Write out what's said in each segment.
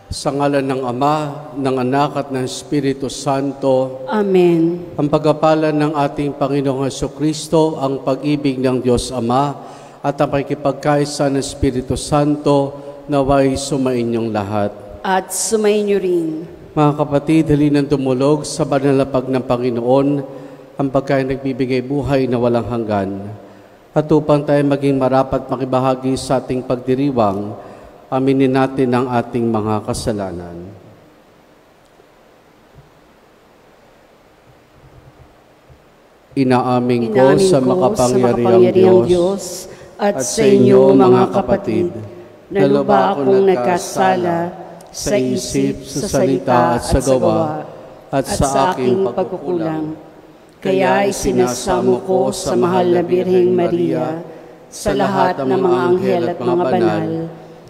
Sa ngalan ng Ama, ng Anak at ng Espiritu Santo. Amen. Ang pagkapalan ng ating Panginoong Hesukristo, ang pag-ibig ng Diyos Ama, at ang pakikipagkaisa ng Espiritu Santo, naway sumainyong lahat. At sumainyo rin. Mga kapatid, halina't tumulog sa banalapag ng Panginoon, ang pagkain nagbibigay buhay na walang hanggan. At upang tayo maging marapat makibahagi sa ating pagdiriwang, aminin natin ang ating mga kasalanan. Inaamin ko sa makapangyarihang Diyos at sa inyo mga kapatid, na lubha akong nagkasala sa isip, sa salita at sa gawa, at sa aking pagkukulang. Kaya isinasamo ko sa mahal na Birheng Maria, sa lahat ng mga anghel at mga banal,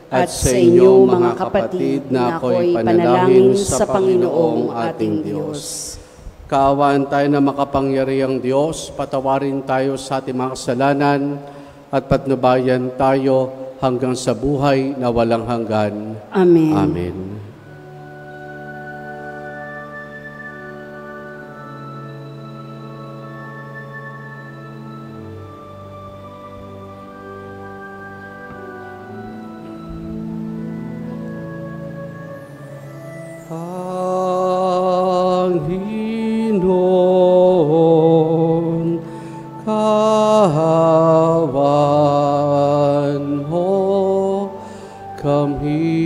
at sa inyo mga kapatid na ako'y panalangin sa Panginoong ating Diyos. Kaawaan tayo na makapangyarihang Diyos, patawarin tayo sa ating mga kasalanan at patnubayan tayo hanggang sa buhay na walang hanggan. Amen. Amen. Panginoon, kahawan mo kami.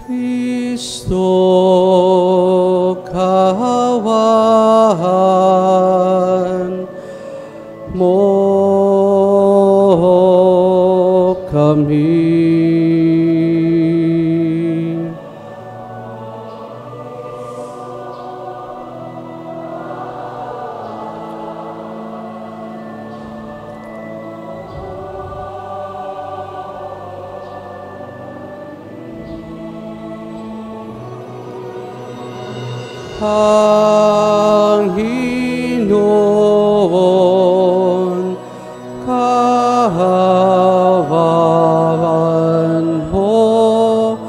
Kristo, kahawan mo kami. Panginoon, kahawan mo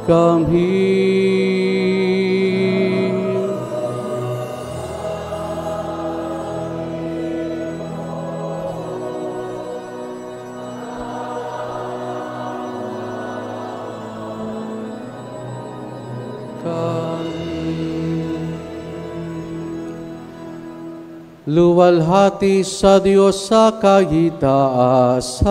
kami. Luwalhati sa Diyos sa kaitaasan.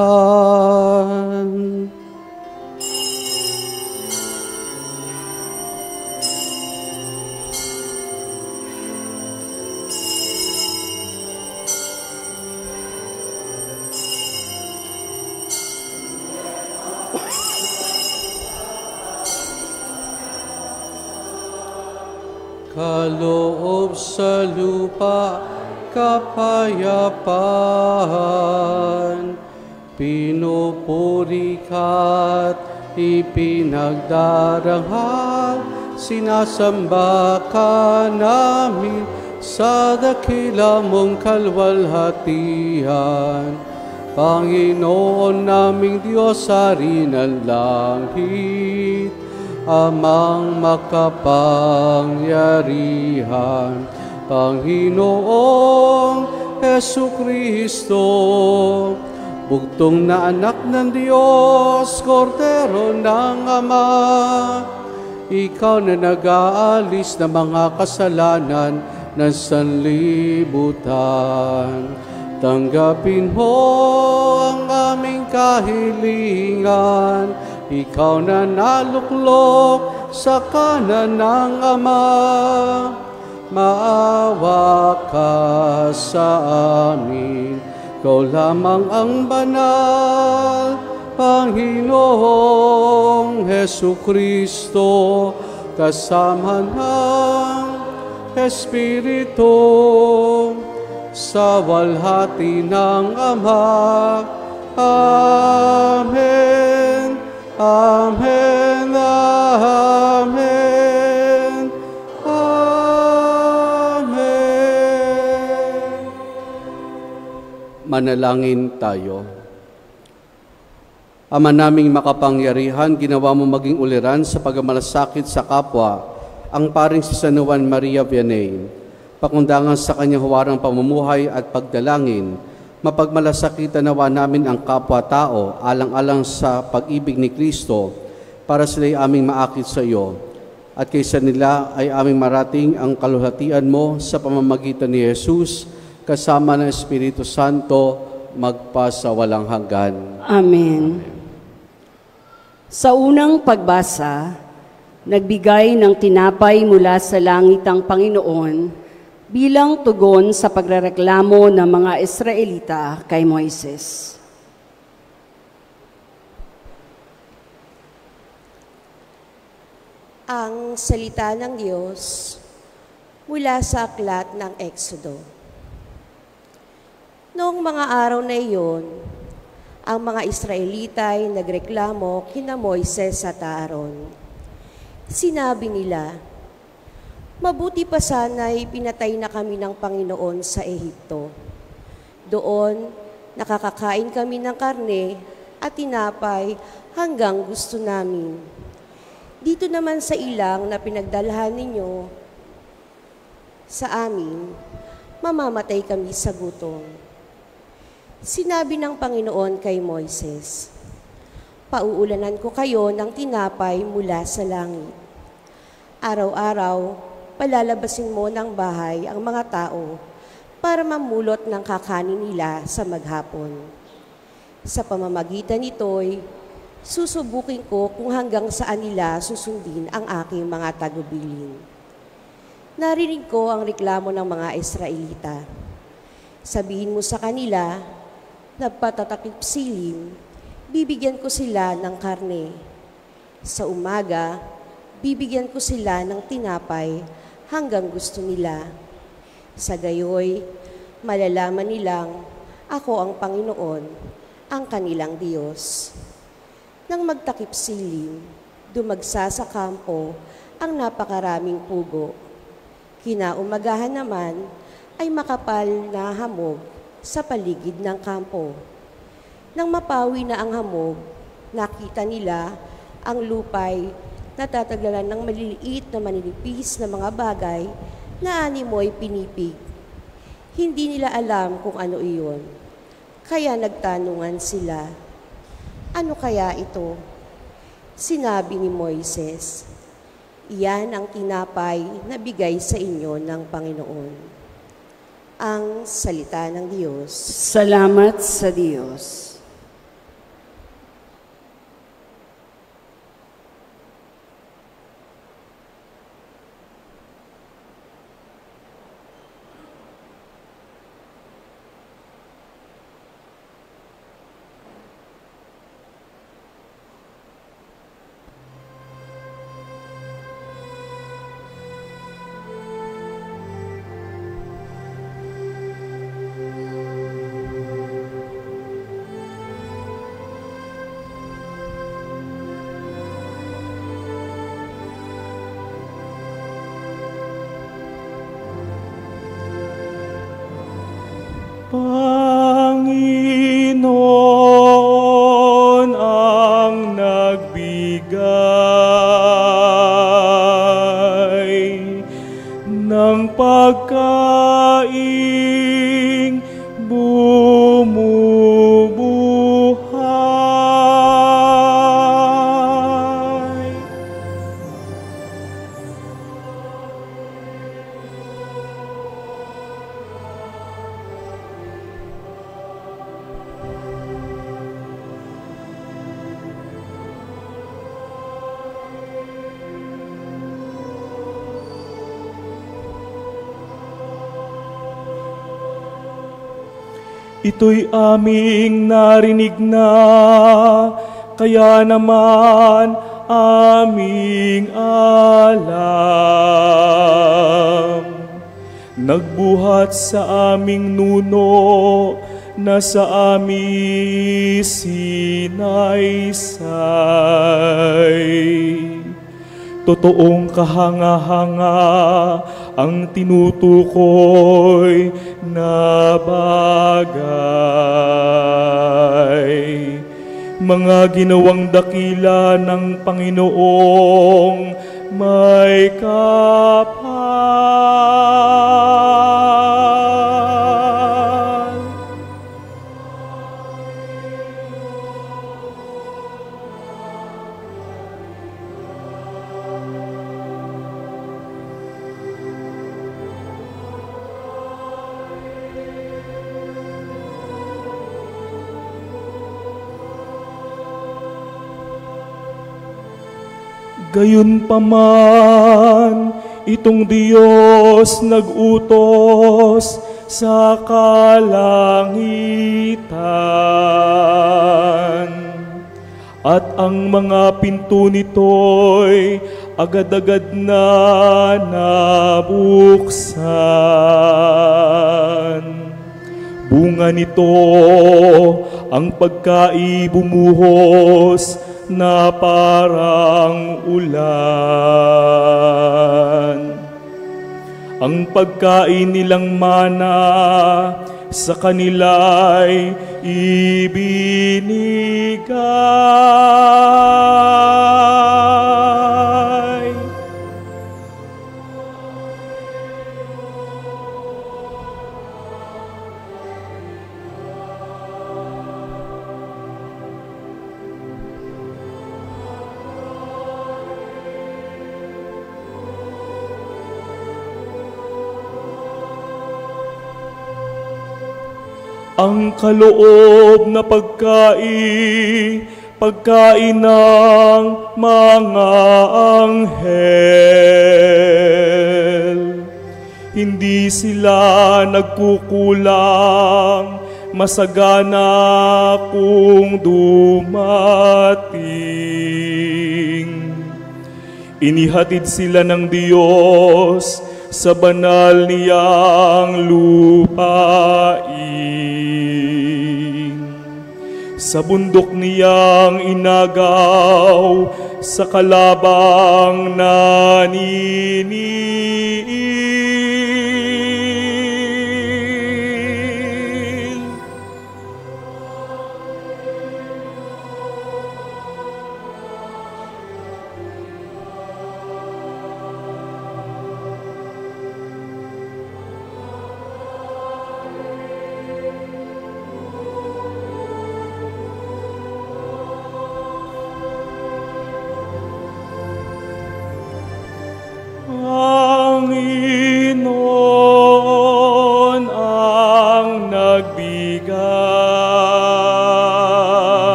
Kaloob sa lupa, kapayapaan, pinupuri ka't ipinagdaranghal, sinasamba ka namin sa dakila mong kalwalhatian. Panginoon naming Diyos, Hari ng langit, Amang makapangyarihan, Panginoong Hesukristo, bugtong na anak ng Diyos, Kordero ng Ama, ikaw na nag-aalis ng mga kasalanan ng sanlibutan. Tanggapin mo ang aming kahilingan, ikaw na naluklok sa kanan ng Ama. Maawa ka sa amin, ikaw lamang ang banal, Panginoong Hesukristo, kasama ng Espiritu, sa walhati ng Ama, Amen. Amen. Amen. Amen. Manalangin tayo. Ama naming makapangyarihan, ginawa mo maging uliran sa pagmamalasakit sa kapwa ang paring si San Juan Maria Vianney. Pakundangan sa kanyang huwarang pamumuhay at pagdalangin, mapagmalasakitan nawa namin ang kapwa-tao alang-alang sa pag-ibig ni Kristo para sila'y aming maakit sa iyo. At kaysa nila ay aming marating ang kaluhatian mo sa pamamagitan ni Jesus kasama ng Espiritu Santo magpasawalang hanggan. Amen. Sa unang pagbasa, nagbigay ng tinapay mula sa langit ang Panginoon bilang tugon sa pagrereklamo ng mga Israelita kay Moises. Ang salita ng Diyos mula sa aklat ng Exodo. Noong mga araw na iyon, ang mga Israelita ay nagreklamo kina Moises at Aaron. Sinabi nila, "Mabuti pa sana'y pinatay na kami ng Panginoon sa Ehipto. Doon, nakakakain kami ng karne at tinapay hanggang gusto namin. Dito naman sa ilang na pinagdalhan ninyo sa amin, mamamatay kami sa gutom." Sinabi ng Panginoon kay Moises, "Pauulanan ko kayo ng tinapay mula sa langit. Araw-araw, palalabasin mo ng bahay ang mga tao para mamulot ng kakanin nila sa maghapon. Sa pamamagitan nito'y susubukin ko kung hanggang saan nila susundin ang aking mga tagubilin." Narinig ko ang reklamo ng mga Israelita. Sabihin mo sa kanila, "Nagpatatakip silim, bibigyan ko sila ng karne. Sa umaga, bibigyan ko sila ng tinapay hanggang gusto nila. Sa gayoy, malalaman nilang ako ang Panginoon, ang kanilang Diyos." Nang magtakip silim, dumagsa sa kampo ang napakaraming pugo. Kinaumagahan naman ay makapal na hamog sa paligid ng kampo. Nang mapawi na ang hamog, nakita nila ang lupay na tataglaran ng maliliit na maninipis na mga bagay na animoy pinipig. Hindi nila alam kung ano iyon, kaya nagtanungan sila, "Ano kaya ito?" Sinabi ni Moises, "Iyan ang tinapay na bigay sa inyo ng Panginoon." Ang salita ng Diyos. Salamat sa Diyos. Panginoon ang nagbigay ng pagkaing bumubuhay. Ito'y aming narinig na, kaya naman aming alam. Nagbuhat sa aming nuno na sa amin sinaysay. Totoong kahanga-hanga ang tinutukoy na bagay. Mga ginawang dakila ng Panginoong may kapal. Gayunpaman, itong Diyos nag-utos sa kalangitan, at ang mga pinto nito'y agad-agad na nabuksan. Bunga nito ang pagkaibumuhos na parang ulan. Ang pagkain nilang mana sa kanila'y ibinigay. Ang kaloob na pagkain ng mga anghel. Hindi sila nagkukulang, masagana kung dumating. Inihatid sila ng Diyos sa banal niyang lupain. Sa bundok niyang inagaw, sa kalabang naniniil. Panginoon ang nagbigay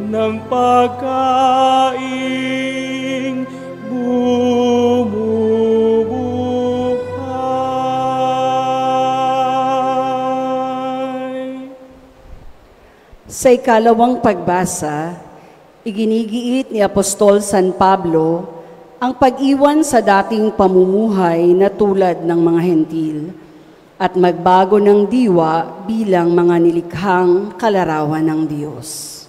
ng pagkaing bumubuhay. Sa ikalawang pagbasa, iginigiit ni Apostol San Pablo ang pag-iwan sa dating pamumuhay na tulad ng mga hentil at magbago ng diwa bilang mga nilikhang kalarawan ng Diyos.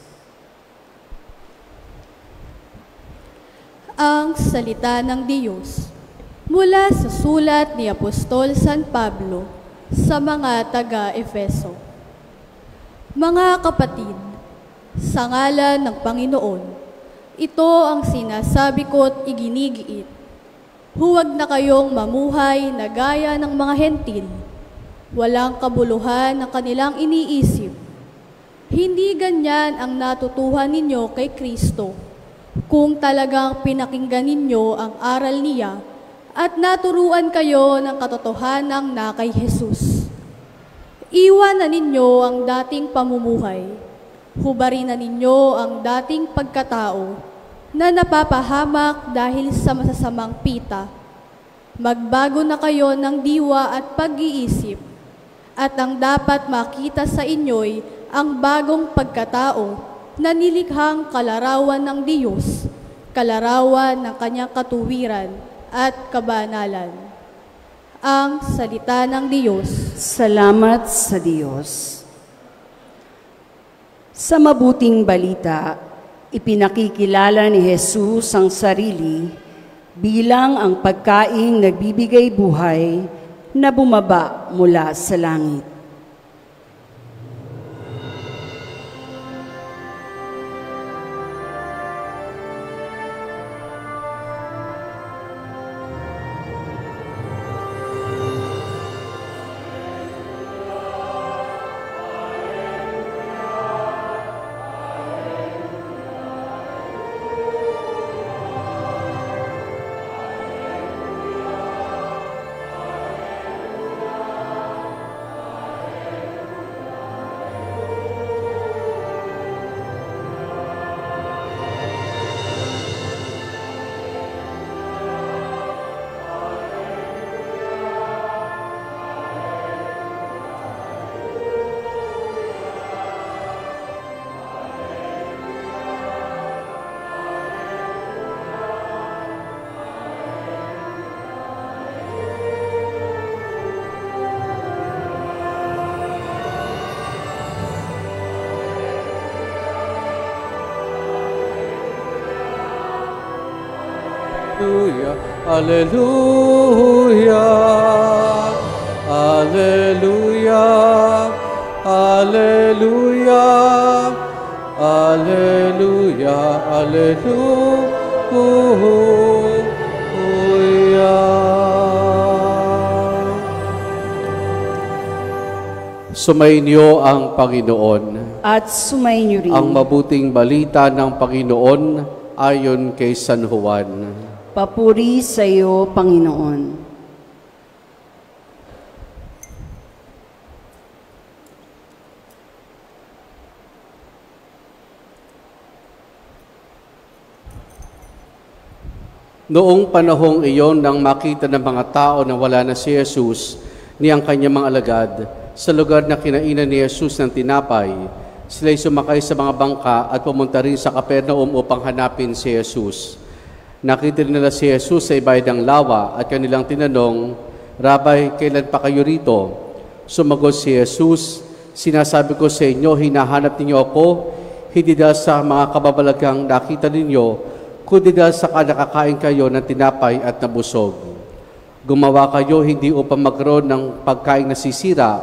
Ang salita ng Diyos mula sa sulat ni Apostol San Pablo sa mga taga-Efeso. Mga kapatid, sa ngalan ng Panginoon, ito ang sinasabi ko't iginigiit. Huwag na kayong mamuhay na gaya ng mga hentil. Walang kabuluhan ang kanilang iniisip. Hindi ganyan ang natutuhan ninyo kay Kristo. Kung talagang pinakinggan ninyo ang aral niya at naturuan kayo ng katotohanang na kay Jesus. Iwanan ninyo ang dating pamumuhay. Hubarin na ninyo ang dating pagkatao na napapahamak dahil sa masasamang pita. Magbago na kayo ng diwa at pag-iisip, at ang dapat makita sa inyo'y ang bagong pagkatao na nilikhang kalarawan ng Diyos, kalarawan ng kanyang katuwiran at kabanalan. Ang salita ng Diyos. Salamat sa Diyos. Sa mabuting balita, ipinakikilala ni Jesus ang sarili bilang ang pagkaing nagbibigay buhay na bumaba mula sa langit. Alleluia, alleluia, alleluia, alleluia, alleluia. Sumainyo ang Panginoon. At sumainyo rin. Ang mabuting balita ng Panginoon ayon kay San Juan. Papuri sa iyo, Panginoon. Noong panahong iyon nang makita ng mga tao na wala na si Jesus ni ang kanyang mga alagad sa lugar na kinainan ni Jesus ng tinapay, sila'y sumakay sa mga bangka at pumunta rin sa Capernaum upang hanapin si Jesus. Nakita nila si Jesus sa ibayd ng lawa at kanilang tinanong, Rabay, kailan pa kayo rito? Sumagot si Jesus, sinasabi ko sa inyo, hinahanap ninyo ako, hindi dahil sa mga kababalaghang nakita ninyo, kundi dahil sa nakakain kayo ng tinapay at nabusog. Gumawa kayo hindi upang magkaroon ng pagkain nasisira,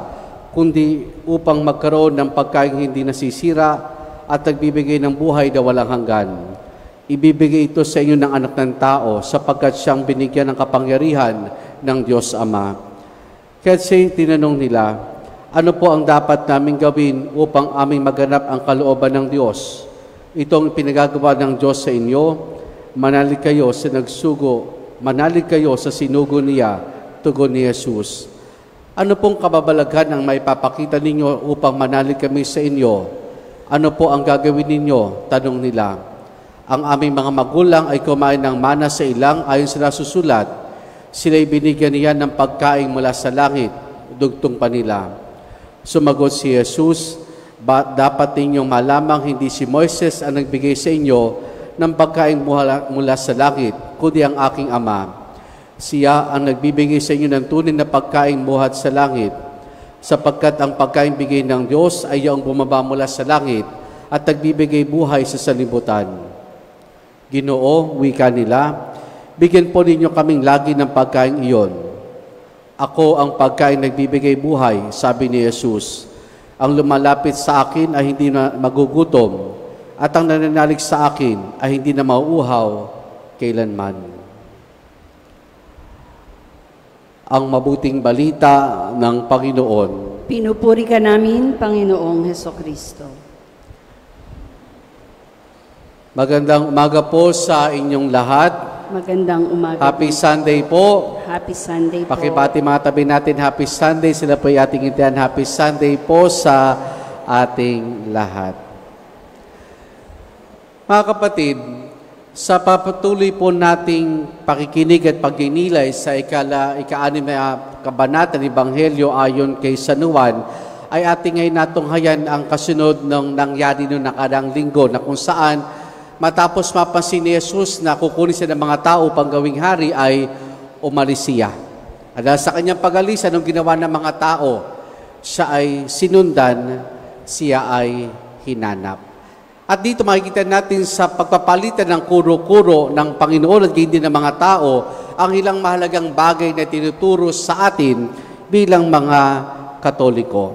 kundi upang magkaroon ng pagkain hindi nasisira at nagbibigay ng buhay na walang hanggan. Ibibigay ito sa inyo ng anak ng tao sapagkat siyang binigyan ng kapangyarihan ng Diyos Ama. Kasi tinanong nila, ano po ang dapat naming gawin upang aming maganap ang kalooban ng Diyos? Itong pinagagawa ng Diyos sa inyo, manalig kayo sa sinugo niya, tugon ni Jesus. Ano pong kababalaghan ang maipapakita ninyo upang manalig kami sa inyo? Ano po ang gagawin ninyo? Tanong nila. Ang aming mga magulang ay kumain ng mana sa ilang ayon sa nasusulat. Sila'y binigyan niya ng pagkain mula sa langit, dugtong pa nila. Sumagot si Jesus, dapat ninyong malamang hindi si Moises ang nagbigay sa inyo ng pagkain mula sa langit, kundi ang aking Ama. Siya ang nagbibigay sa inyo ng tunay na pagkain buhat sa langit, sapagkat ang pagkain bigay ng Diyos ay yung bumaba mula sa langit at nagbibigay buhay sa sanlibutan. Ginoo, wika nila, bigyan po ninyo kaming lagi ng pagkain iyon. Ako ang pagkain nagbibigay buhay, sabi ni Jesus. Ang lumalapit sa akin ay hindi na magugutom, at ang nananalig sa akin ay hindi na mauuhaw kailanman. Ang mabuting balita ng Panginoon. Pinupuri ka namin, Panginoong Hesukristo. Magandang umaga po sa inyong lahat. Magandang umaga. Happy Sunday po. Happy Sunday po. Pakibati mga tabi natin, Happy Sunday. Sila po ay ating intihan. Happy Sunday po sa ating lahat. Mga kapatid, sa papatuloy po nating pakikinig at pagninilay sa ika-6 na kabanata ng Ebanghelyo ayon kay San Juan, ay ating ngayon natunghayan ang kasunod ng nangyari noong nakaraang linggo na kung saan matapos mapansin ni Jesus na kukunin siya ng mga tao upang gawing hari ay umalis siya. At dahil sa kanyang pag-alis, anong ginawa ng mga tao? Siya ay sinundan, siya ay hinanap. At dito makikita natin sa pagpapalitan ng kuro-kuro ng Panginoon at hindi ng mga tao, ang ilang mahalagang bagay na tinuturo sa atin bilang mga Katoliko.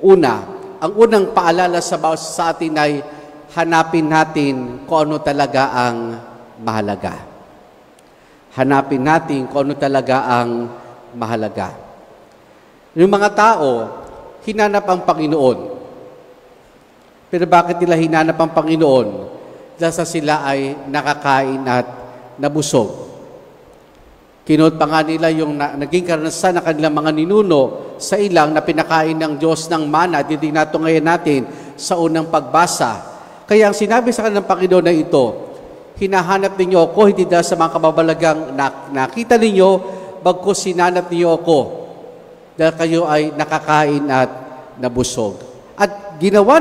Una, ang unang paalala sa bawat sa atin ay hanapin natin kung ano talaga ang mahalaga. Hanapin natin kung ano talaga ang mahalaga. Yung mga tao, hinanap ang Panginoon. Pero bakit nila hinanap ang Panginoon? Dahil sa sila ay nakakain at nabusog. Kinuot pa nga nila yung naging karanasan ng kanilang mga ninuno sa ilang na pinakain ng Diyos ng mana. Didig nato ngayon natin sa unang pagbasa. Kaya ang sinabi sa kanilang Panginoon na ito, hinahanap ninyo ako, hindi dahil sa mga kababalagang nakita ninyo, bagkus sinanap ninyo ako, dahil kayo ay nakakain at nabusog. At kinuha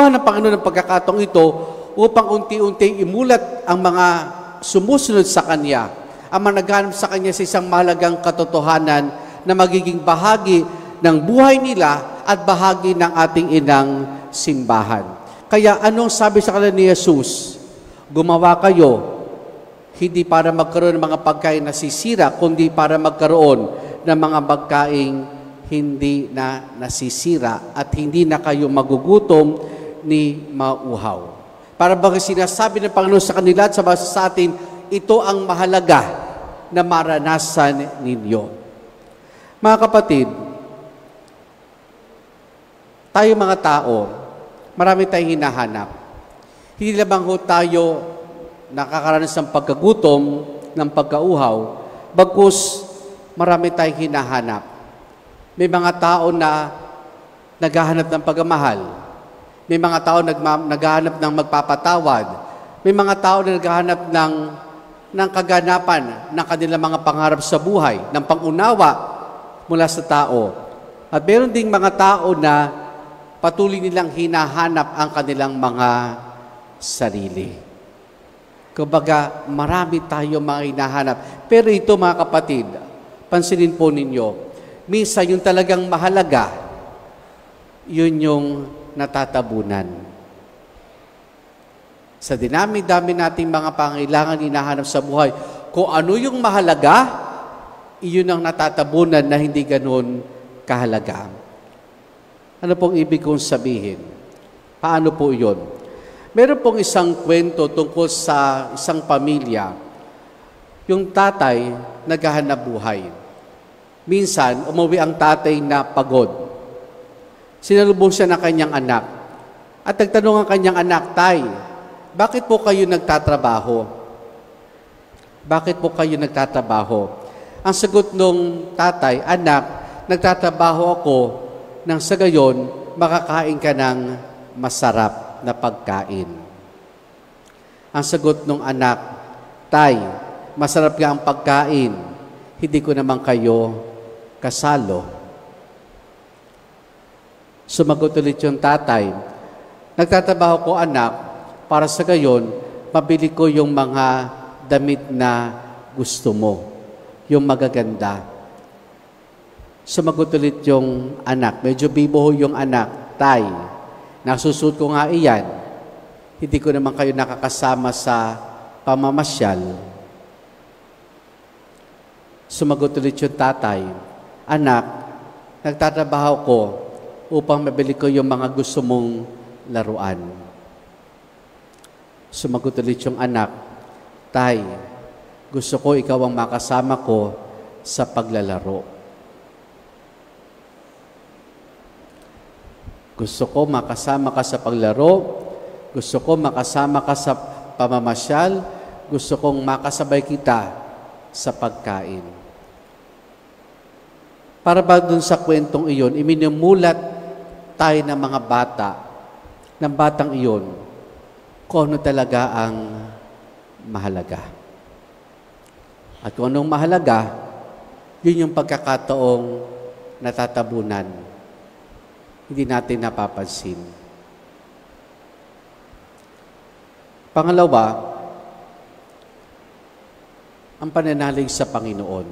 ng Panginoon ng pagkakataong ito upang unti-unti imulat ang mga sumusunod sa Kanya, ang managhanap sa Kanya sa isang mahalagang katotohanan na magiging bahagi ng buhay nila at bahagi ng ating inang simbahan. Kaya anong sabi sa kanila ni Jesus? Gumawa kayo, hindi para magkaroon ng mga pagkain na sisira, kundi para magkaroon ng mga pagkain hindi na nasisira at hindi na kayo magugutom ni mauhaw. Para ba sinasabi ng Panginoon sa kanila at sa atin, ito ang mahalaga na maranasan ninyo. Mga kapatid, tayo mga tao, marami tayong hinahanap. Hindi lamang ho tayo nakakaranas ng pagkagutom, ng pagkauhaw, bagkus marami tayong hinahanap. May mga tao na naghahanap ng pagmamahal. May mga tao naghahanap ng magpapatawad. May mga tao na naghahanap ng kaganapan ng kanilang mga pangarap sa buhay, ng pangunawa mula sa tao. At meron ding mga tao na patuloy nilang hinahanap ang kanilang mga sarili. Kumbaga, marami tayo mga hinahanap. Pero ito mga kapatid, pansinin po ninyo, minsan yung talagang mahalaga, yun yung natatabunan. Sa dinami-dami nating mga pangailangan hinahanap sa buhay, kung ano yung mahalaga, iyon ang natatabunan na hindi ganun kahalaga. Ano pong ibig kong sabihin? Paano po yun? Meron pong isang kwento tungkol sa isang pamilya. Yung tatay naghahanap buhay. Minsan, umuwi ang tatay na pagod. Sinalubong siya ng kanyang anak. At nagtanong ang kanyang anak, Tay, bakit po kayo nagtatrabaho? Bakit po kayo nagtatrabaho? Ang sagot nung tatay, anak, nagtatrabaho ako nang sa gayon, makakain ka ng masarap na pagkain. Ang sagot nung anak, Tay, masarap nga ang pagkain, hindi ko naman kayo kasalo. Sumagot ulit yung tatay, nagtatrabaho ko anak, para sa gayon, mabili ko yung mga damit na gusto mo, yung magaganda. Sumagot ulit yung anak, medyo bibo yung anak, Tay, nasusuot ko nga iyan, hindi ko naman kayo nakakasama sa pamamasyal. Sumagot ulit yung tatay, anak, nagtatrabaho ko upang mabili ko yung mga gusto mong laruan. Sumagot ulit yung anak, Tay, gusto ko ikaw ang makasama ko sa paglalaro. Gusto ko makasama ka sa paglaro, gusto ko makasama ka sa pamamasyal, gusto kong makasabay kita sa pagkain. Para ba dun sa kwentong iyon, iminumulat tayo ng mga bata, ng batang iyon, kung ano talaga ang mahalaga. At kung anong mahalaga, yun yung pagkakataong natatabunan. Hindi natin napapansin. Pangalawa, ang pananalig sa Panginoon.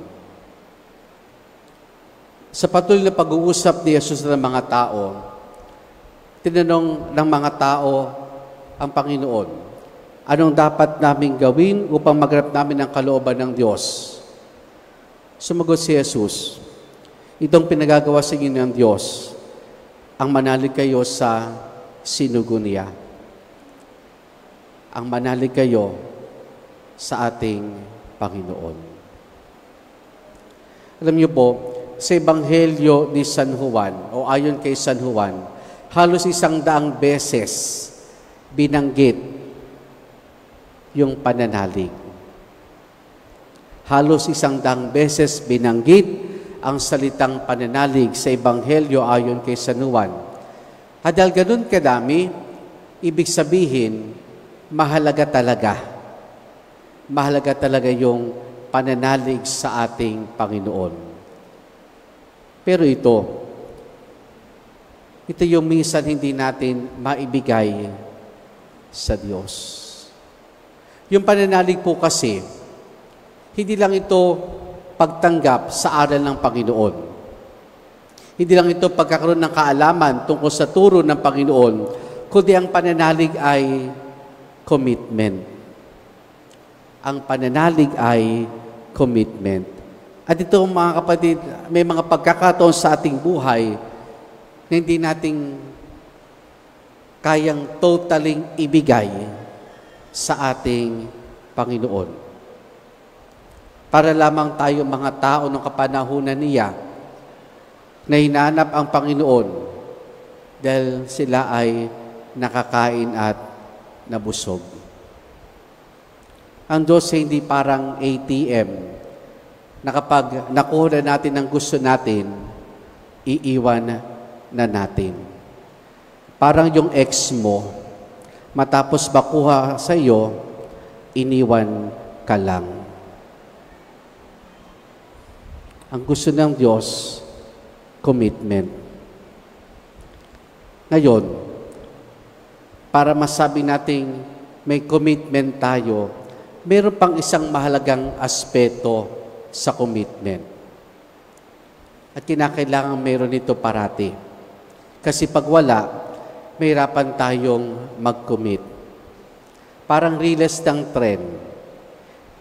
Sa patuloy na pag-uusap ni Jesus ng mga tao, tinanong ng mga tao ang Panginoon, anong dapat naming gawin upang maganap namin ang kalooban ng Diyos? Sumagot si Jesus, itong pinagagawa sa inyo ng Diyos, ang manalig kayo sa sinugo niya. Ang manalig kayo sa ating Panginoon. Alam niyo po, sa Ebanghelyo ni San Juan, o ayon kay San Juan, halos 100 beses binanggit yung pananalig. Halos 100 beses binanggit ang salitang pananalig sa Ebanghelyo ayon kay San Juan. At dahil ganun kadami, ibig sabihin, mahalaga talaga. Mahalaga talaga yung pananalig sa ating Panginoon. Pero ito yung minsan hindi natin maibigay sa Diyos. Yung pananalig po kasi, hindi lang ito pagtanggap sa aral ng Panginoon. Hindi lang ito pagkakaroon ng kaalaman tungkol sa turo ng Panginoon, kundi ang pananalig ay commitment. Ang pananalig ay commitment. At ito mga kapatid, may mga pagkakataon sa ating buhay na hindi nating kayang totaling ibigay sa ating Panginoon. Para lamang tayo mga tao ng kapanahunan niya na hinanap ang Panginoon dahil sila ay nakakain at nabusog. Ang Diyos ay hindi parang ATM na kapag nakuha na natin ang gusto natin, iiwan na natin. Parang yung ex mo, matapos makuha sa iyo, iniwan ka lang. Ang gusto ng Diyos, commitment. Ngayon, para masabi nating may commitment tayo, meron pang isang mahalagang aspeto sa commitment. At kinakailangan meron ito parati. Kasi pag wala, mahirapan tayong mag-commit. Parang riles ng tren.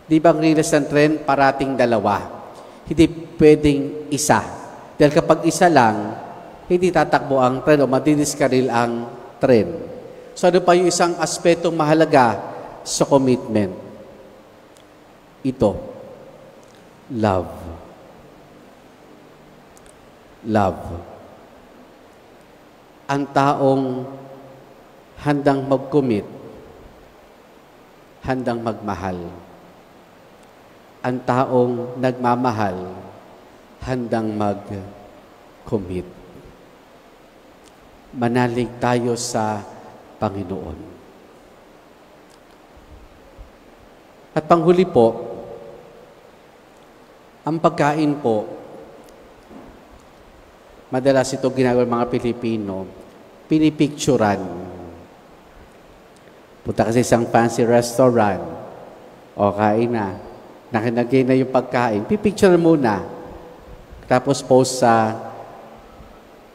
Di ba ang riles ng tren, parating dalawa? Hindi pwedeng isa. Dahil kapag isa lang, hindi tatakbo ang tren o madidiskaril ang tren. So ano pa yung isang aspetong mahalaga sa commitment? Ito, love. Love. Ang taong handang mag-commit, handang magmahal. Ang taong nagmamahal, handang mag-commit. Manalig tayo sa Panginoon. At panghuli po, ang pagkain po, madalas ito ginagawa ng mga Pilipino, pinipicturan. Punta kasi isang fancy restaurant, o kain na, nakinagay na yung pagkain, pipicture muna, tapos post sa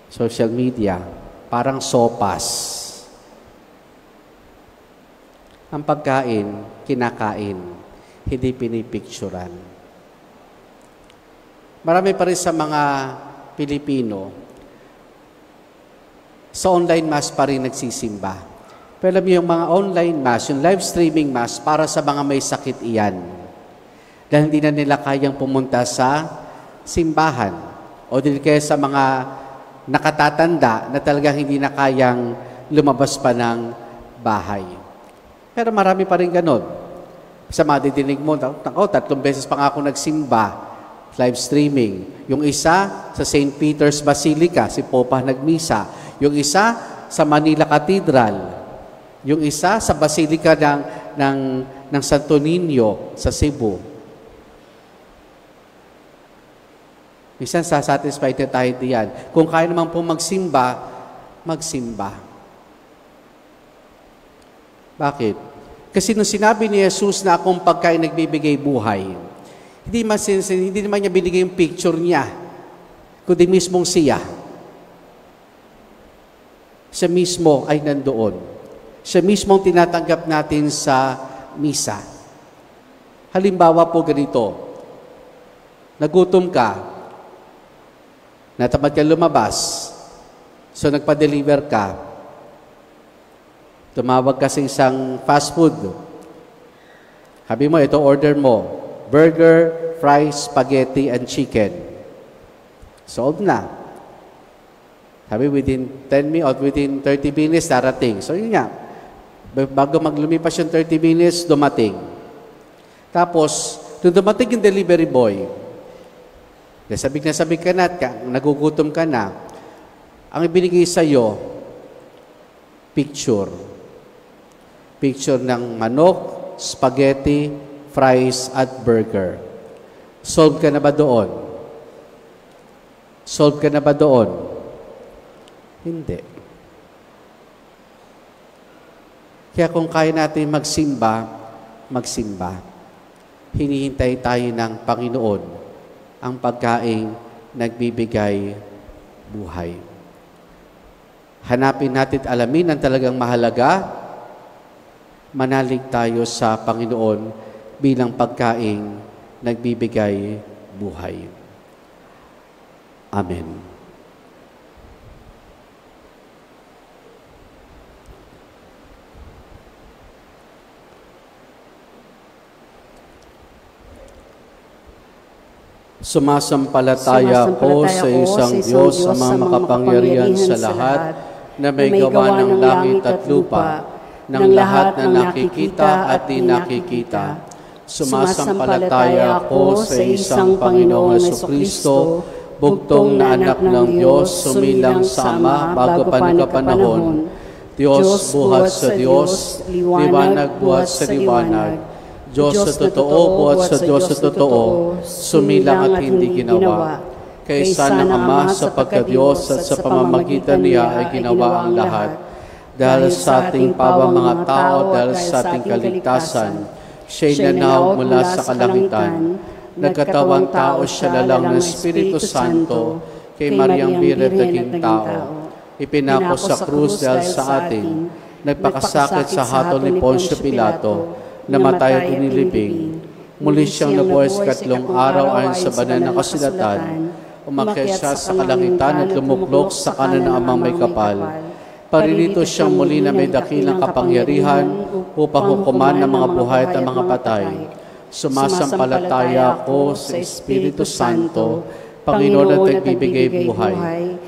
social media, parang sopas. Ang pagkain, kinakain, hindi pinipicturan. Marami pa rin sa mga Pilipino, sa online mass pa rin nagsisimba. Pero alam niyo, yung mga online mass, yung live streaming mass, para sa mga may sakit iyan. Dahil hindi na nila kayang pumunta sa simbahan. O dahil kaya sa mga nakatatanda na talagang hindi na kayang lumabas pa ng bahay. Pero marami pa rin ganon. Sa madidinig mo, 3 beses pa nga ako nagsimba, live streaming. Yung isa sa St. Peter's Basilica, si Popa nagmisa. Yung isa sa Manila Cathedral. Yung isa sa Basilica ng Santo Niño sa Cebu. Minsan sasatisfied na tayo diyan. Kung kaya naman po magsimba, magsimba. Bakit? Kasi nung sinabi ni Jesus na akong pagkain nagbibigay buhay, hindi naman niya binigay yung picture niya. kundi mismong siya. Siya mismo ay nandoon. Siya mismo ang tinatanggap natin sa misa. Halimbawa po ganito, nagutom ka, natamad ka lumabas, so nagpa-deliver ka, tumawag ka sa isang fast food. Sabi mo, ito order mo, burger, fries, spaghetti, and chicken. Solved na. Sabi, within 10 minutes or within 30 minutes, darating. So yun nga, bago maglumipas yung 30 minutes, dumating. Tapos, nung dumating yung delivery boy, sabik ka na, nagugutom ka na, ang ibinigay sa'yo, picture. Picture ng manok, spaghetti, fries, at burger. Solve ka na ba doon? Solve ka na ba doon? Hindi. Kaya kung kaya natin magsimba, magsimba. Hinihintay tayo ng Panginoon ang pagkaing nagbibigay buhay. Hanapin natin at alamin ang talagang mahalaga. Manalig tayo sa Panginoon bilang pagkaing nagbibigay buhay. Amen. Sumasampalataya ako sa isang Diyos, Amang makapangyarihan sa lahat, na may gawa ng langit at lupa, ng lahat na nakikita at di nakikita. Sumasampalataya ako sa isang Panginoong Jesucristo, bugtong na anak ng Diyos, sumilang sa Ama bago pa nagkapanahon. Diyos buhat sa Diyos, liwanag buhat sa liwanag. Diyos sa totoo, buhat sa Diyos sa totoo, sumilang at hindi ginawa. Kaysa ng Ama sa pagka-Diyos at sa pamamagitan niya ay ginawa ang lahat. Dahil sa ating pawang mga tao, dahil sa ating kaligtasan, siya'y nanawag mula sa kalangitan. Nagkatawang tao siya lalang ng Espiritu Santo, kay Mariang Biret naging tao. Ipinako sa krus dahil sa atin, nagpakasakit sa hatol ni Poncio Pilato, namatay at inilibing. Muli siyang nabuhay sa ikatlong araw ayon sa banal na kasulatan. Umakyat siya sa kalangitan at lumuklok sa kanan ng Amang may kapal. Paririto siyang muli na may dakilang kapangyarihan upang hukuman ng mga buhay at mga patay. Sumasampalataya ako sa Espiritu Santo, Panginoon at nagbibigay buhay,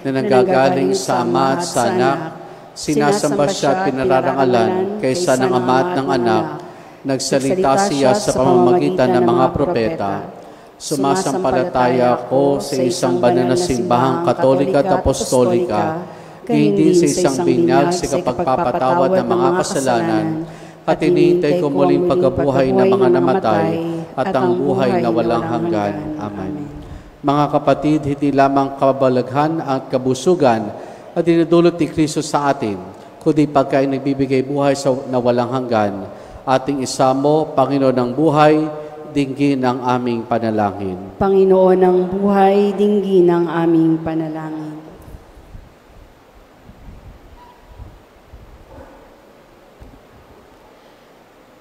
na nanggagaling sa Ama at sa Anak. Sinasamba siya at pinararangalan kaysa ng Ama at ng Anak. Nagsalita siya sa pamamagitan ng mga propeta. Sumasampalataya ako sa isang banal na simbahang katolika at apostolika, gayon din sa isang binyag sa kapagpapatawad ng mga kasalanan, at hinihintay ko muling pagkabuhay ng mga namatay at ang buhay na walang hanggan. Amen. Mga kapatid, hindi lamang kababalaghan at kabusugan at dinudulot ni Kristo sa atin, kundi pagkain nagbibigay buhay na walang hanggan. Ating isamo, Panginoon ng buhay, dinggin ang aming panalangin. Panginoon ng buhay, dinggin ang aming panalangin.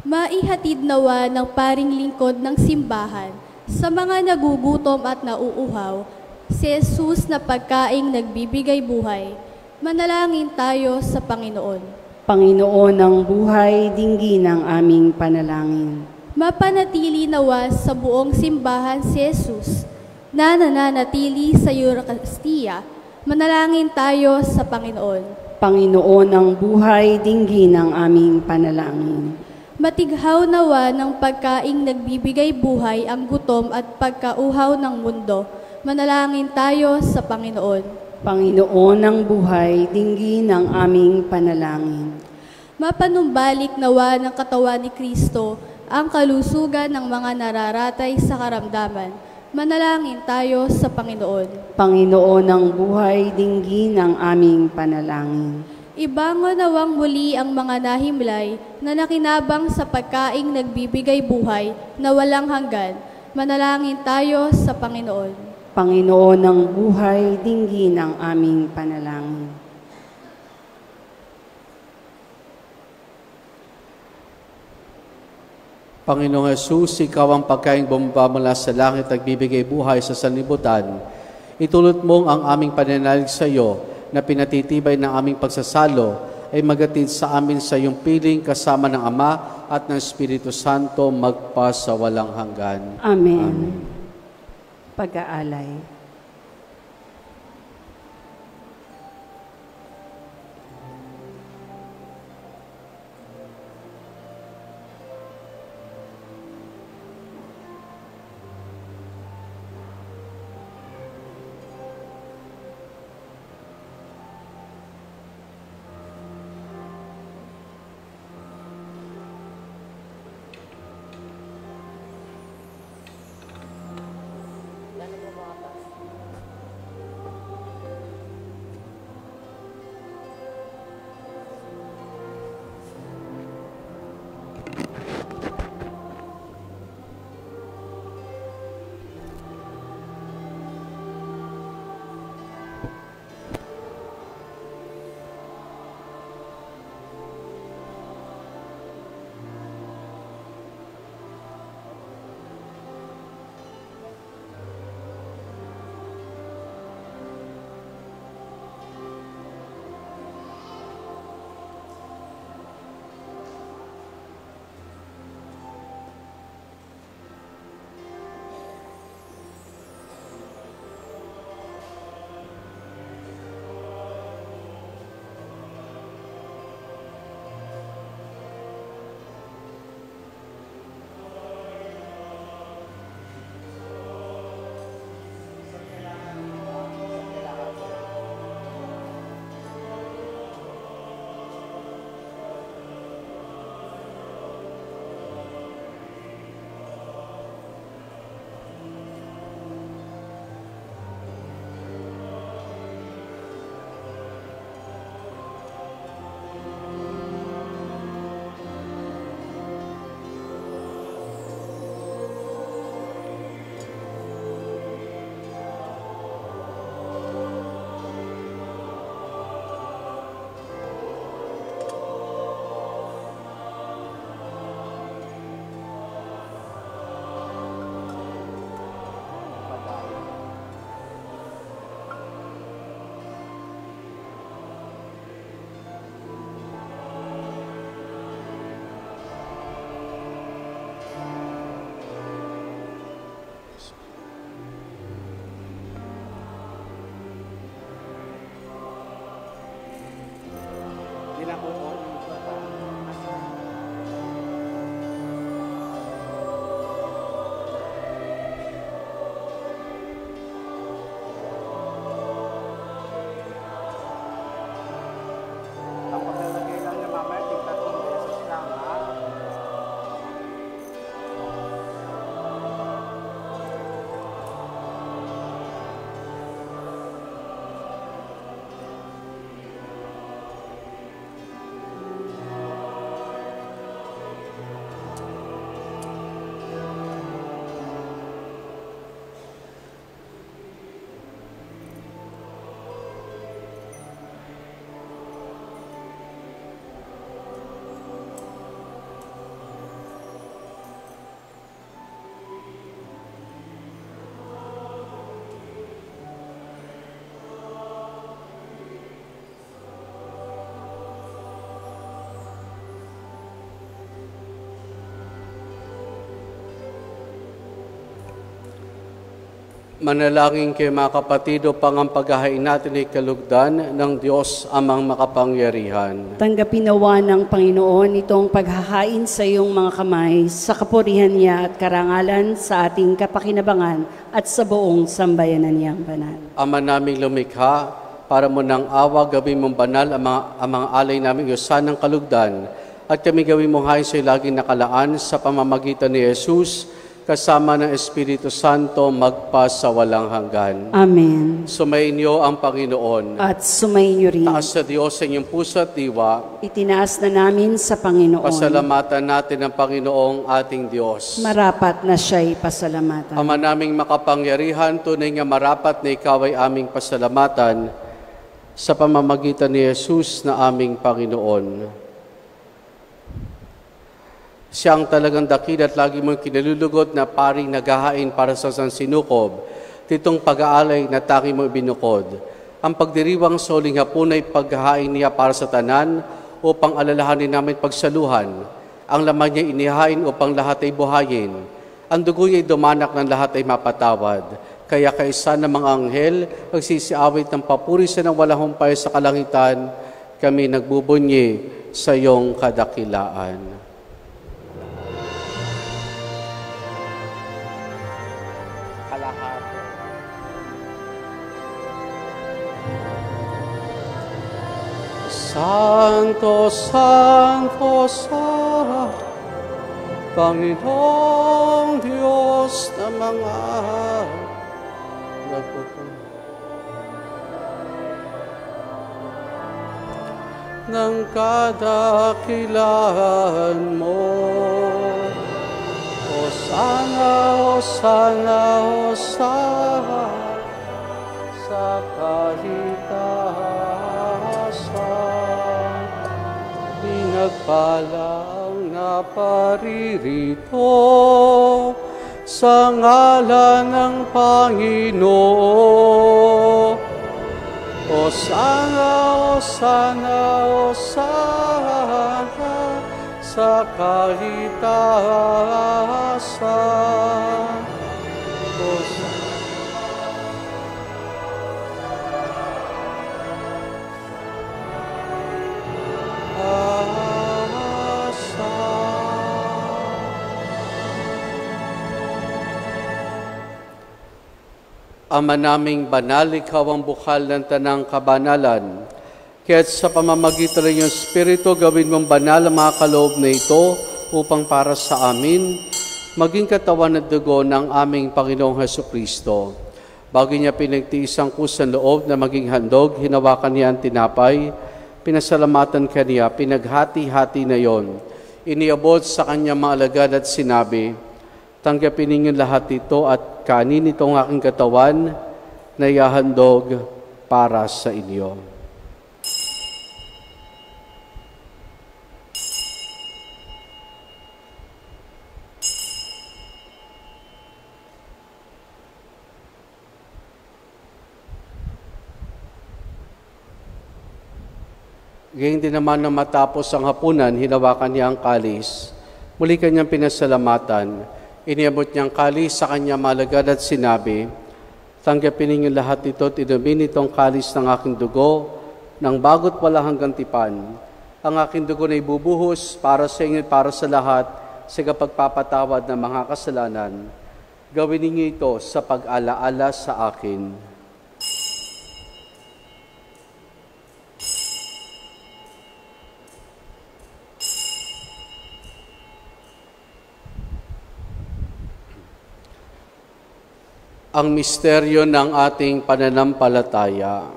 Maihatid nawa ng paring lingkod ng simbahan sa mga nagugutom at nauuhaw, si Jesus na pagkaing nagbibigay buhay. Manalangin tayo sa Panginoon. Panginoon ng buhay, dinggin ang aming panalangin. Mapanatili nawa sa buong simbahan si Jesus na nananatili sa Eucharistia. Manalangin tayo sa Panginoon. Panginoon ng buhay, dinggin ang aming panalangin. Matighaw nawa ng pagkaing nagbibigay buhay ang gutom at pagkauhaw ng mundo. Manalangin tayo sa Panginoon. Panginoon ng buhay, dinggin ang aming panalangin. Mapanumbalik nawa ng katawan ni Kristo ang kalusugan ng mga nararatay sa karamdaman. Manalangin tayo sa Panginoon. Panginoon ng buhay, dinggin ang aming panalangin. Ibangon nawang muli ang mga nahimlay na nakinabang sa pagkaing nagbibigay buhay na walang hanggan. Manalangin tayo sa Panginoon. Panginoon ng buhay, dinggin ang aming panalangin. Panginoong Jesus, Ikaw ang pagkaing bumaba mula sa langit at bibigay buhay sa sanlibutan. Itulot mong ang aming pananalig sa iyo na pinatitibay ng aming pagsasalo ay magatid sa amin sa iyong piling kasama ng Ama at ng Espiritu Santo magpa sa walang hanggan. Amen. Pag-aalay. Manalangin kayo mga kapatid upang ang paghahain natin ay kalugdan ng Diyos amang makapangyarihan. Tanggapin nawa ng Panginoon itong paghahain sa iyong mga kamay sa kapurihan niya at karangalan sa ating kapakinabangan at sa buong sambayanan niyang banal. Ama naming lumikha, para mo ng awa gawin mong banal ang mga alay naming yusan ng kalugdan at kami gawin mong hain sa'yo laging nakalaan sa pamamagitan ni Jesus kasama ng Espiritu Santo, magpa sa walang hanggan. Amen. Sumainyo ang Panginoon. At sumainyo rin. Taas sa Diyos sa inyong puso at diwa. Itinaas na namin sa Panginoon. Pasalamatan natin ang Panginoong ating Diyos. Marapat na siya'y pasalamatan. Ama naming makapangyarihan, tunay nga marapat na ikaw ay aming pasalamatan sa pamamagitan ni Jesus na aming Panginoon. Siya ang talagang dakil at lagi mong kinalulugod na paring naghahain para sa sansinukob, titong pag-aalay na tangi mo binukod. Ang pagdiriwang sa huling hapon ay paghahain niya para sa tanan upang alalahanin namin pagsaluhan. Ang laman niya inihain upang lahat ay buhayin. Ang dugo niya ay dumanak ng lahat ay mapatawad. Kaya kaisa ng mga anghel, magsisiawit ng papuri sa nang walang humpay sa kalangitan, kami nagbubunyi sa iyong kadakilaan. Santo, Santo, Santo, Panginoong Diyos na mga nagpupunta ng kadakilaan mo. Hosana, Hosana, Hosana sa kahitaasan. Pinagpalang naparirito sa ngalan ng Panginoon. Hosana, Hosana, Hosana sa kahitaasan. Ama naming banal, ikaw ang bukal ng tanang kabanalan. Kaya't sa pamamagitan ng iyong Espiritu, gawin mong banal ang mga kaloob na ito upang para sa amin, maging katawan at dugo ng aming Panginoong Hesukristo. Bago niya pinagtiis ang kusang loob na maging handog, hinawakan niya ang tinapay, pinasalamatan kaniya, pinaghati-hati na yon. Iniabot sa kanyang mga alagad at sinabi, tanggapin ninyo lahat ito at kanin itong aking katawan na ihahandog para sa inyo. Gayun din naman na matapos ang hapunan, hinawakan niya ang kalis. Muli kanyang pinasalamatan. Iniabot niyang kalis sa kanya malagad at sinabi, tanggapin ninyo lahat ito at inumin itong kalis ng aking dugo, ng bago't wala hanggang tipan. Ang aking dugo na ibubuhos para sa inyo at para sa lahat sa kapagpapatawad ng mga kasalanan. Gawin ninyo ito sa pag-alaala sa akin. Ang misteryo ng ating pananampalataya.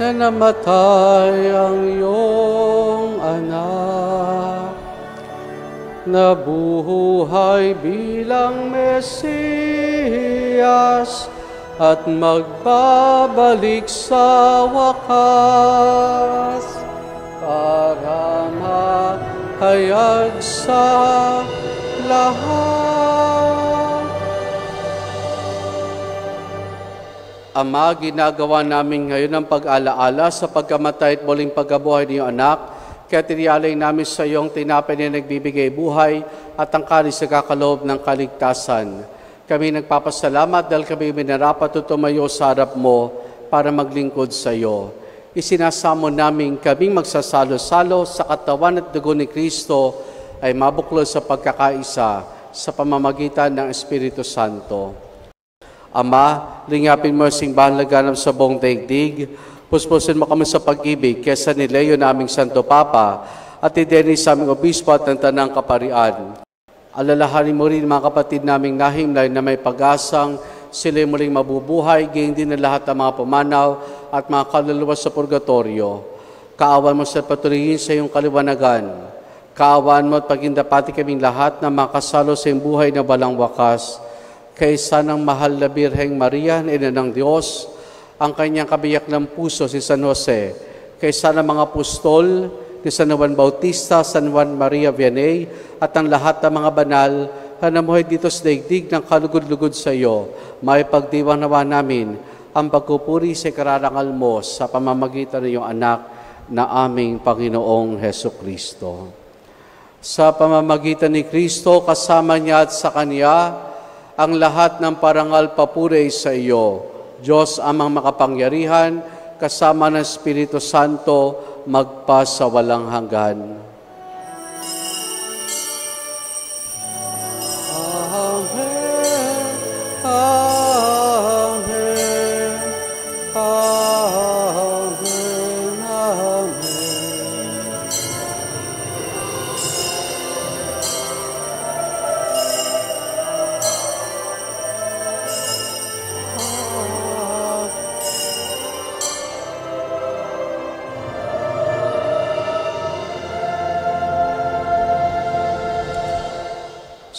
Na namatay ang iyong anak, nabuhay bilang Mesiyas, at magbabalik sa wakas para mahayag sa lahat. Ama, ginagawa namin ngayon ang pag-alaala sa pagkamatay at muling pagkabuhay ng iyong anak, kaya tiniyalay namin sa iyong tinapay na nagbibigay buhay at ang kalis sa kakaloob ng kaligtasan. Kami nagpapasalamat dahil kami minarapat o tumayo sa harap mo para maglingkod sa iyo. Isinasamo namin kaming magsasalo-salo sa katawan at dugo ni Kristo ay mabuklod sa pagkakaisa sa pamamagitan ng Espiritu Santo. Ama, lingapin mo ang simbahan laganap sa buong daigdig, Puspusin mo kami sa pag-ibig, kesa ni Leo naming Santo Papa, at ni Dennis sa aming obispo at ng Tanang Kaparian. Alalahanin mo rin mga kapatid naming nahimlay na may pag-asang sila'y muling mabubuhay, gayon din ang lahat ng mga pumanaw at mga kaluluwa sa purgatorio. Kaawan mo sa patuloyin sa iyong kaliwanagan. Kaawaan mo at pagindapati kaming lahat na makasalo sa iyong buhay na walang wakas. Kaysa ng mahal na Birheng Maria, Ina ng Diyos, ang kanyang kabiyak ng puso si San Jose, kaysa ng mga apostol ni San Juan Bautista, San Juan Maria Vianney, at ang lahat ng mga banal na namuhay dito sa daigdig ng kalugod-lugod sa iyo, may pagdiwang nawa namin ang pagpupuri sa kararangal mo sa pamamagitan ng iyong anak na aming Panginoong Heso Kristo. Sa pamamagitan ni Kristo, kasama niya at sa Kanya, ang lahat ng parangal papuri sa iyo, Diyos amang makapangyarihan, kasama ng Espiritu Santo, magpa sa walang hanggan. Amen, Amen, Amen, Amen.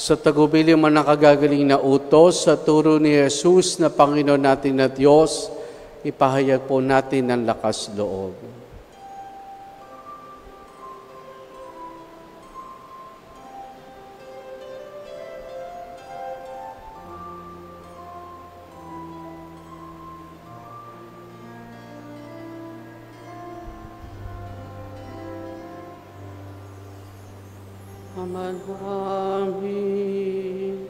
Sa tagubilin mo ng kagagaling na utos sa turo ni Jesus na Panginoon natin na Diyos, ipahayag po natin ng lakas loob. Ama namin,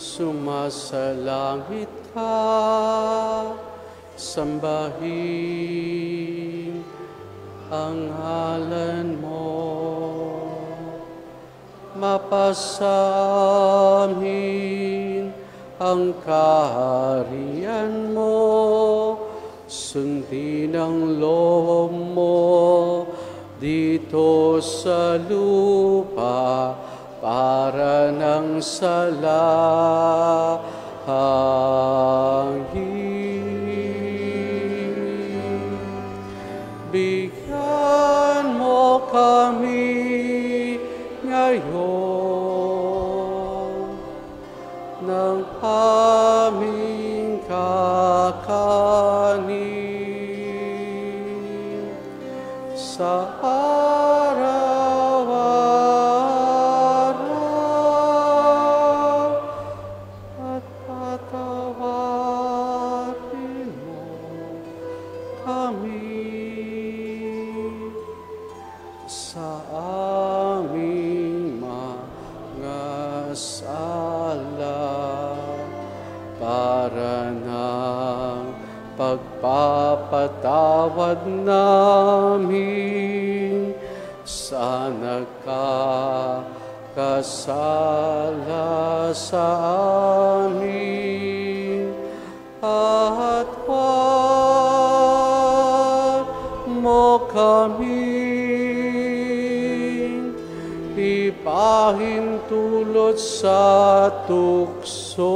sumasalangit ka, sambahin ang ngalan mo. Mapasamin ang kaharian mo, sundin ang loob mo, dito sa lupa para ng salahangin. Bigyan mo kami ngayon ng aming kakanin sa araw-araw at patawarin mo kami sa aming mga sala para ng pagpapatawad namin sa nagkakasala sa amin, at huwag mo kaming ipahintulot sa tukso,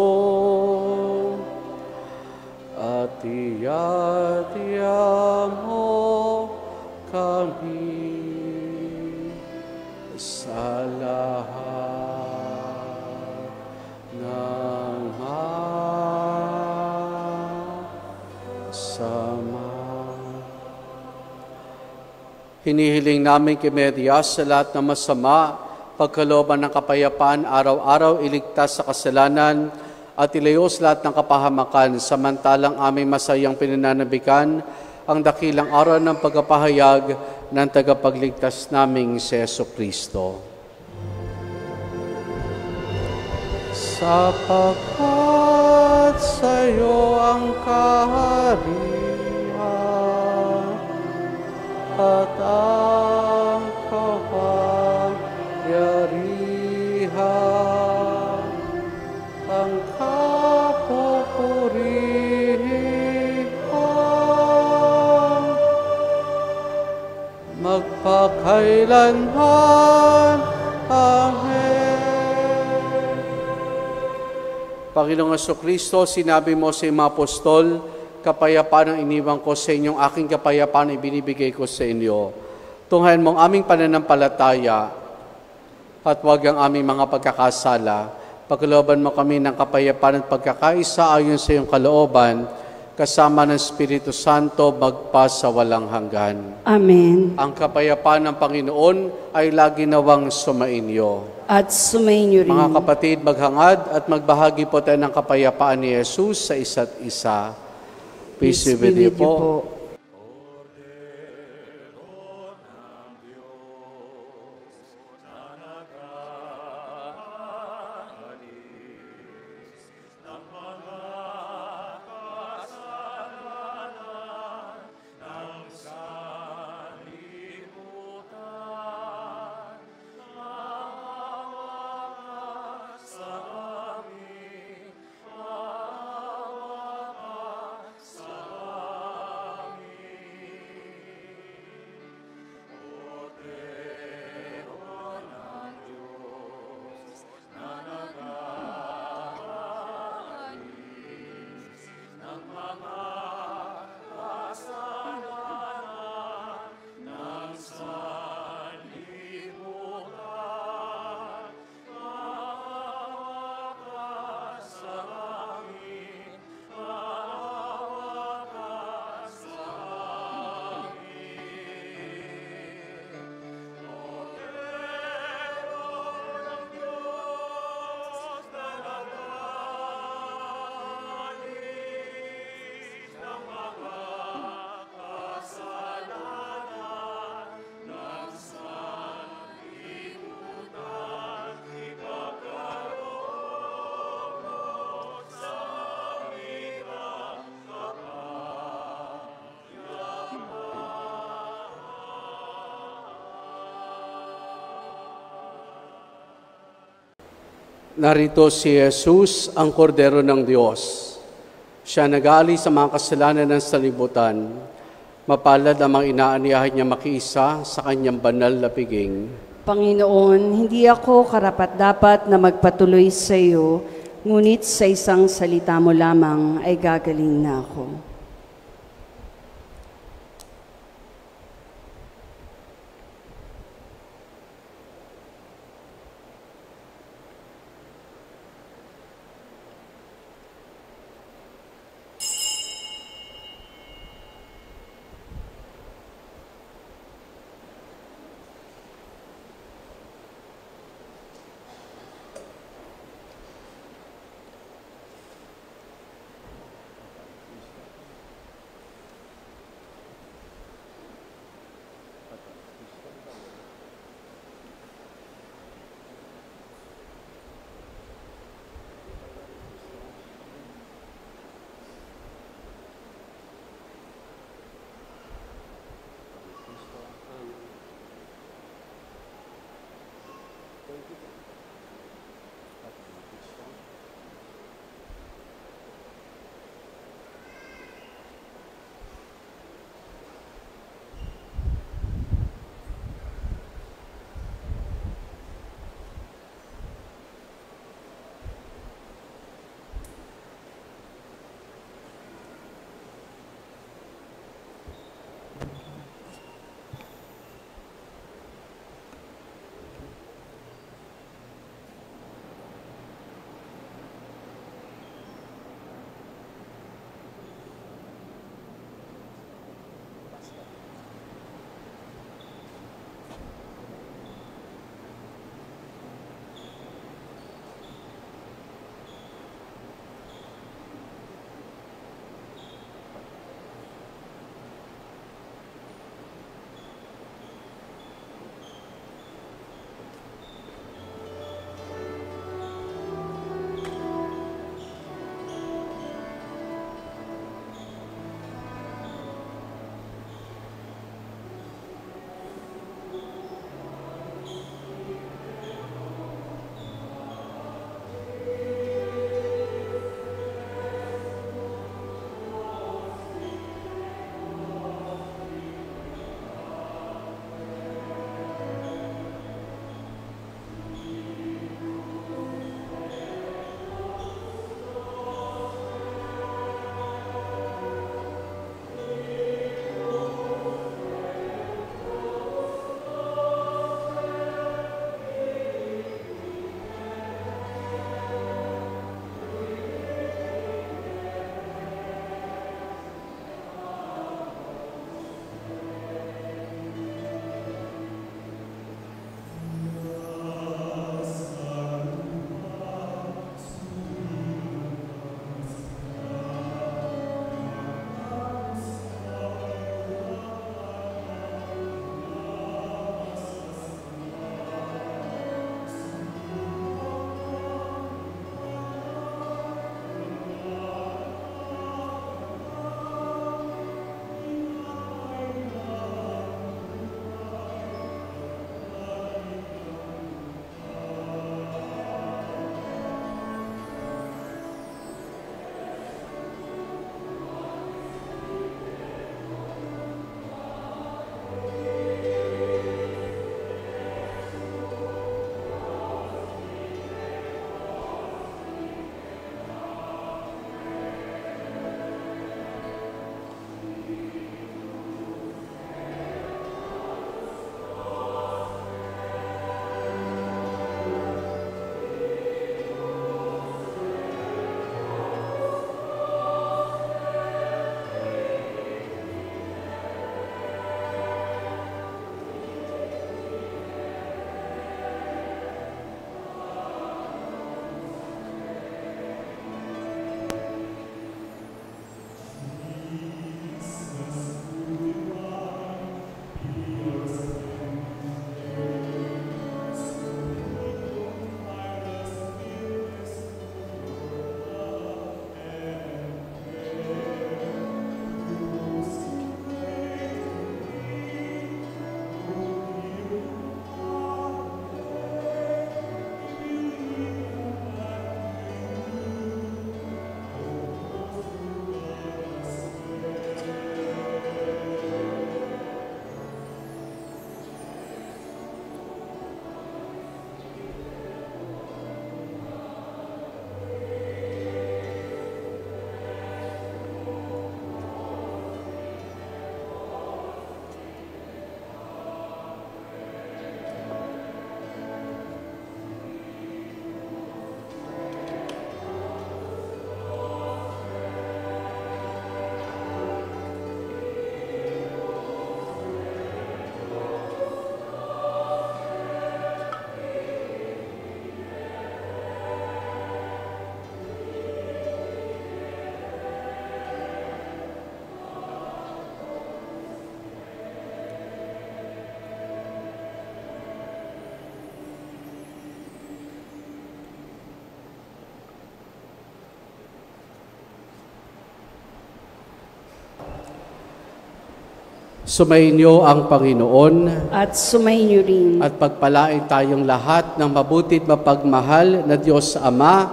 at iyadya mo kami sa lahat ng masama. Hinihiling namin kay Maria sa lahat ng masama, pagkalooban ng kapayapaan, araw-araw iligtas sa kasalanan, at ilayos lahat ng kapahamakan, samantalang aming masayang pinananabikan ang dakilang araw ng pagpapahayag ng tagapagligtas naming si Jesucristo. Sapagkat sa iyo ang kaharian at ang kapangyarihan, ang kapupurihan magpakailanman. Amen. Panginoong Jesucristo, sinabi mo sa mga apostol, kapayapaan ang iniwan ko sa inyong aking kapayapaan ibinibigay ko sa inyo. Tunghayan mong aming pananampalataya at huwag ang aming mga pagkakasala. Pagkalooban mo kami ng kapayapaan at pagkakaisa ayon sa iyong kalooban, kasama ng Espiritu Santo magpa sa walang hanggan. Amen. Ang kapayapaan ng Panginoon ay lagi nawang sumainyo. At sumainyo rin. Mga kapatid, maghangad at magbahagi po tayo ng kapayapaan ni Jesus sa isa't isa. Peace be with you po. Narito si Jesus, ang kordero ng Diyos. Siya nag-aalis sa mga kasalanan ng salibutan. Mapalad ang mga inaaniyahan niya makiisa sa kanyang banal na piging. Panginoon, hindi ako karapat-dapat na magpatuloy sa iyo, ngunit sa isang salita mo lamang ay gagaling na ako. Sumainyo ang Panginoon At sumainyo rin. at pagpalain tayong lahat ng mabutit mapagmahal na Diyos Ama,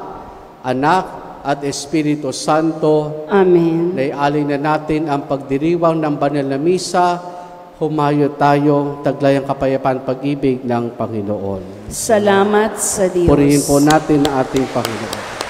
Anak at Espiritu Santo. Amen. Naialay na natin ang pagdiriwang ng banal na misa. Humayo tayo, taglayang kapayapaan pag-ibig ng Panginoon. Salamat sa Diyos. Purihin po natin ang ating Panginoon.